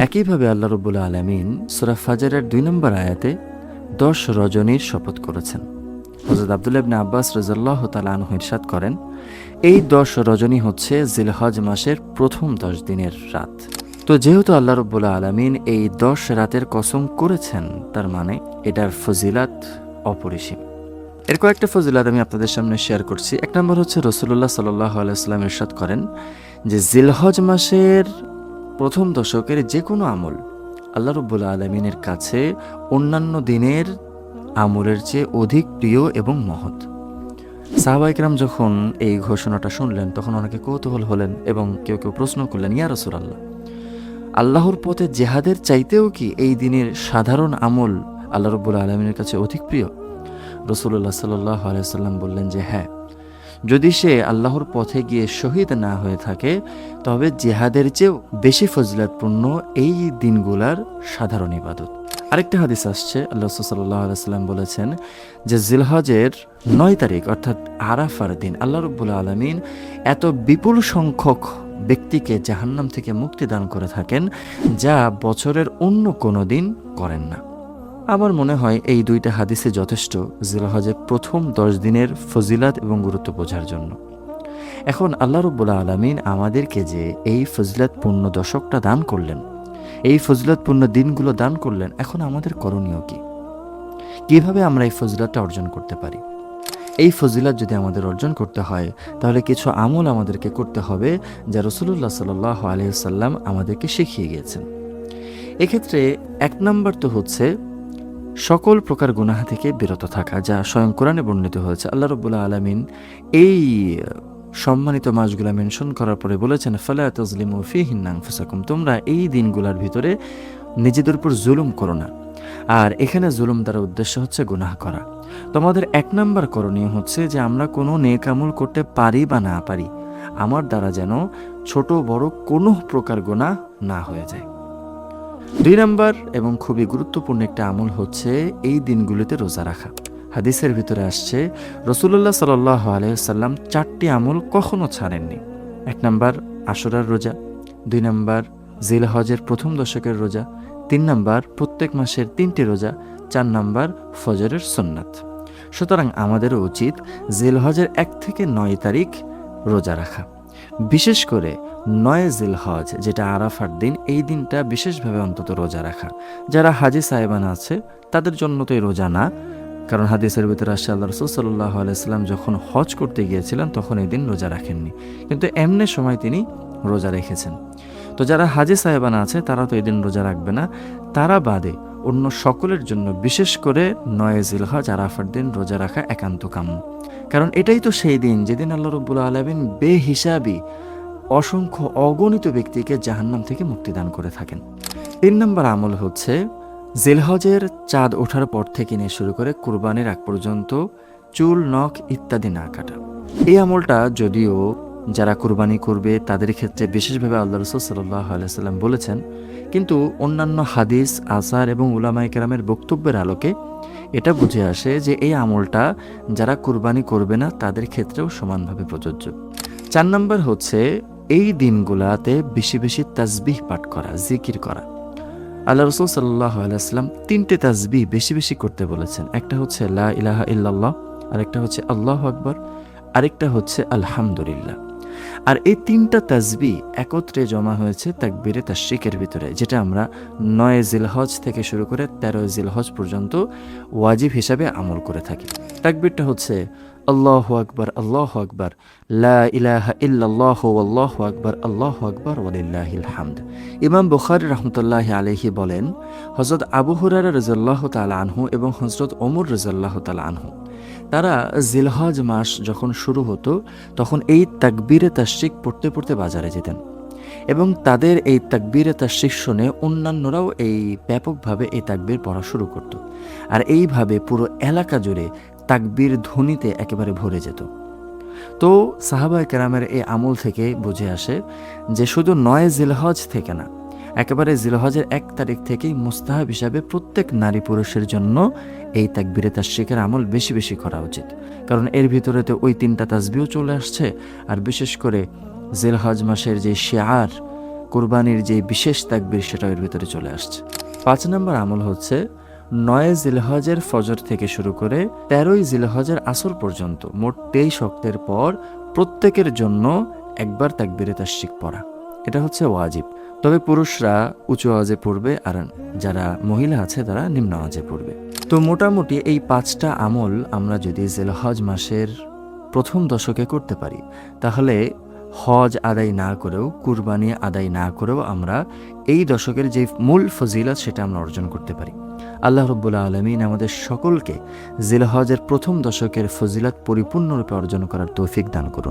একইভাবে আল্লাহ রাব্বুল আলামিন সূরা ফাজরের 2 নম্বর আয়াতে 10 রজনীর শপথ করেছেন। হযরত আব্দুল্লাহ ইবনে আব্বাস রাদিয়াল্লাহু তাআলা আনহু ইরশাদ করেন, এই 10 রজনী হচ্ছে জিলহজ মাসের প্রথম 10 দিনের রাত। তো যেহেতু আল্লাহ রাব্বুল আলামিন এই 10 রাতের কসম করেছেন, তার মানে এটার ফজিলাত অপরিসীম। এর কয়েকটা ফজিলাত আমি আপনাদের সামনে শেয়ার করছি। এক নম্বর হচ্ছে রাসূলুল্লাহ সাল্লাল্লাহু আলাইহি ওয়াসাল্লাম ইরশাদ করেন যে জিলহজ মাসের প্রথম দশকের যে কোনো আমল আল্লাহ রাব্বুল আলামিনের কাছে অন্যান্য দিনের আমলের চেয়ে অধিক প্রিয় এবং মহৎ। সাহাবায়ে কেরাম যখন এই ঘোষণাটা শুনলেন তখন অনেকে কৌতূহল হলেন এবং কেউ কেউ প্রশ্ন করলেন, ইয়া রাসূলুল্লাহ, আল্লাহর পথে জেহাদের চাইতেও কি এই দিনের সাধারণ আমল আল্লাহ রাব্বুল আলামিনের কাছে অধিক প্রিয়? রাসূলুল্লাহ সাল্লাল্লাহু আলাইহি ওয়াসাল্লাম বললেন যে হ্যাঁ, যদি সে আল্লাহর পথে গিয়ে শহীদ না হয়ে থাকে তবে জিহাদের চেয়েও বেশি ফজিলতপূর্ণ এই দিনগুলার সাধারণ ইবাদত। আরেকটা হাদিস আসছে, আল্লাহ রাসূল সাল্লাল্লাহু আলাইহি ওয়াসাল্লাম বলেছেন যে জিলহজের 9 তারিখ অর্থাৎ আরাফার দিন আল্লাহ রাব্বুল আলামিন এত বিপুল সংখ্যক ব্যক্তিকে জাহান্নাম থেকে মুক্তি দান করে থাকেন যা বছরের অন্য কোনো দিন করেন না। আমার মনে হয় এই দুইটা হাদিসে যথেষ্ট জিলহজের প্রথম 10 দিনের ফজিলাত এবং গুরুত্ব বোঝার জন্য। এখন আল্লাহ রাব্বুল আলামিন আমাদেরকে যে এই ফজিলাতপূর্ণ দশকটা দান করলেন, এই ফজিলতপূর্ণ দিনগুলো দান করলেন, এখন আমাদের করণীয় কি? কিভাবে আমরা এই ফজিলতটা অর্জন করতে পারি? এই ফজিলত যদি আমাদের অর্জন করতে হয় তাহলে কিছু আমল আমাদেরকে করতে হবে যা রাসূলুল্লাহ সাল্লাল্লাহু আলাইহি ওয়াসাল্লাম আমাদেরকে শিখিয়ে গিয়েছেন। এক্ষেত্রে 1 নম্বর তো হচ্ছে সকল প্রকার গুনাহ থেকে বিরত থাকা, যা স্বয়ং কোরআনে বর্ণিত হয়েছে। আল্লাহ রাব্বুল আলামিন এই সম্মানিত মাসগুলা মেনশন করার পরে বলেছেন, ফালা তাজলিমু ফীহিন্না আনফুসাকুম, তোমরা এই দিনগুলোর ভিতরে নিজেদের উপর জুলুম করো না। আর এখানে জুলুম দ্বারা উদ্দেশ্য হচ্ছে গুনাহ করা। তোমাদের 1 নম্বর করণীয় হচ্ছে যে আমরা কোনো নেক আমল করতে পারি বা না পারি, আমার দ্বারা যেন ছোট বড় কোনো প্রকার গুনাহ না হয়ে যায়। 2 নম্বর এবং খুবই গুরুত্বপূর্ণ একটা আমল হচ্ছে এই দিনগুলিতে রোজা রাখা। হাদিসের ভিতরে আসছে রাসূলুল্লাহ সাল্লাল্লাহু আলাইহি ওয়াসাল্লাম 4টি আমল কখনো ছাড়েননি। 1 নম্বর আশুরার রোজা, 2 নম্বর জিলহজের প্রথম দশকের রোজা, 3 নম্বর প্রত্যেক মাসের 3টি রোজা, 4 নম্বর ফজরের সুন্নাত। সুতরাং আমাদেরও উচিত জিলহজের 1 থেকে 9 তারিখ রোজা রাখা। বিশেষ করে 9 জিলহজ যেটা আরাফার দিন, এই দিনটা বিশেষভাবে অন্তত রোজা রাখা। যারা হাজি সাহেবান আছে তাদের জন্য তো এই রোজা না, কারণ হাদিসের ভিতরে আসছে আল্লাহ রাসূল সাল্লাল্লাহু আলাইহি ওয়াসাল্লাম যখন হজ করতে গিয়েছিলেন তখন এই দিন রোজা রাখেননি, কিন্তু এমনি সময় তিনি রোজা রেখেছেন। তো যারা হাজি সাহেবান আছে তারা তো এই দিন রোজা রাখবে না, তারা বাদে অন্য সকলের জন্য বিশেষ করে 9 জিলহজ আরাফার দিন রোজা রাখা একান্ত কাম্য। কারণ এটাই তো সেই দিন যেদিন আল্লাহ রাব্বুল আলামিন বেহিসাবি অসংখ্য অগণিত ব্যক্তিকে জাহান্নাম থেকে মুক্তি দান করে থাকেন। 3 নম্বর আমল হচ্ছে জিলহজের চাঁদ ওঠার পর থেকে নিয়ে শুরু করে কুরবানির আগ পর্যন্ত চুল নখ ইত্যাদি না কাটা। এই আমলটা যদিও যারা কুরবানি করবে তাদের ক্ষেত্রে বিশেষভাবে আল্লাহ রাসূল সাল্লাল্লাহু আলাইহি ওয়াসাল্লাম বলেছেন, কিন্তু অন্যান্য হাদিস, আসার এবং উলামায়ে কেরামের বক্তব্যের আলোকে এটা বুঝে আসে যে এই আমলটা যারা কুরবানি করবে না তাদের ক্ষেত্রেও সমানভাবে প্রযোজ্য। 4 নম্বর হচ্ছে এই দিনগুলাতে বেশি বেশি তাসবিহ পাঠ করা, জিকির করা। আল্লাহ রাসূল সাল্লাল্লাহু আলাইহি ওয়াসাল্লাম 3টে তাসবিহ বেশি বেশি করতে বলেছেন। একটা হচ্ছে লা ইলাহা ইল্লাল্লাহ, আরেকটা হচ্ছে আল্লাহু আকবার, আরেকটা হচ্ছে আলহামদুলিল্লাহ। আর এই 3টা তাসবিহ একত্রে জমা হয়েছে তাকবীরে তাশরিকের ভিতরে, যেটা আমরা 9 জিলহজ থেকে শুরু করে 13 জিলহজ পর্যন্ত ওয়াজিব হিসাবে আমল করে থাকি। তাকবীরটা হচ্ছে আল্লাহু আকবার, আল্লাহু আকবার, লা ইলাহা ইল্লাল্লাহু ওয়াল্লাহু আকবার, আল্লাহু আকবার ওয়ালিল্লাহিল হামদ। ইমাম বুখারী রাহমাতুল্লাহি আলাইহি বলেন, হযরত আবু হুরায়রা রাদিয়াল্লাহু তাআলা আনহু এবং হযরত ওমর রাদিয়াল্লাহু তাআলা আনহু তারা জিলহজ মাস যখন শুরু হতো তখন এই তাকবীরে তাশরিক পড়তে পড়তে বাজারে যেতেন এবং তাদের এই তাকবীরে তাশরিক শুনে অন্যান্যরাও এই ব্যাপকভাবে এই তাকবীর পড়া শুরু করত। আর এইভাবে পুরো এলাকা জুড়ে তাকবীর ধ্বনিতে একেবারে ভরে যেত। তো সাহাবায়ে কেরামের এই আমল থেকে বুঝে আসে যে শুধু 9 জিলহজ থেকে না, একেবারে জিলহজের 1 তারিখ থেকেই মুস্তাহাব হিসাবে প্রত্যেক নারী পুরুষের জন্য এই তাকবীরে তাশরিকের আমল বেশি বেশি করা উচিত। কারণ এর ভিতরে তো ওই 3টা তাসবিহও চলে আসছে, আর বিশেষ করে জিলহজ মাসের যে শিআর কোরবানির যে বিশেষ তাকবীর সেটা এর ভিতরে চলে আসছে। 5 নম্বর আমল হচ্ছে 9 জিলহজের ফজর থেকে শুরু করে 13 জিলহজের আসর পর্যন্ত মোট 23 ওয়াক্তের পর প্রত্যেকের জন্য একবার তাকবীরে তাশরিক পড়া। এটা হচ্ছে ওয়াজিব। তবে পুরুষরা উঁচু আওয়াজে পড়বে আর যারা মহিলা আছে তারা নিম্ন আওয়াজে পড়বে। তো মোটামুটি এই 5টা আমল আমরা যদি জিলহজ মাসের প্রথম দশকে করতে পারি, তাহলে হজ আদায় না করেও, কুরবানি আদায় না করেও আমরা এই দশকের যে মূল ফজিলত সেটা আমরা অর্জন করতে পারি। আল্লাহ রাব্বুল আলামিন আমাদের সকলকে জিলহজের প্রথম দশকের ফজিলত পরিপূর্ণরূপে অর্জন করার তৌফিক দান করুন।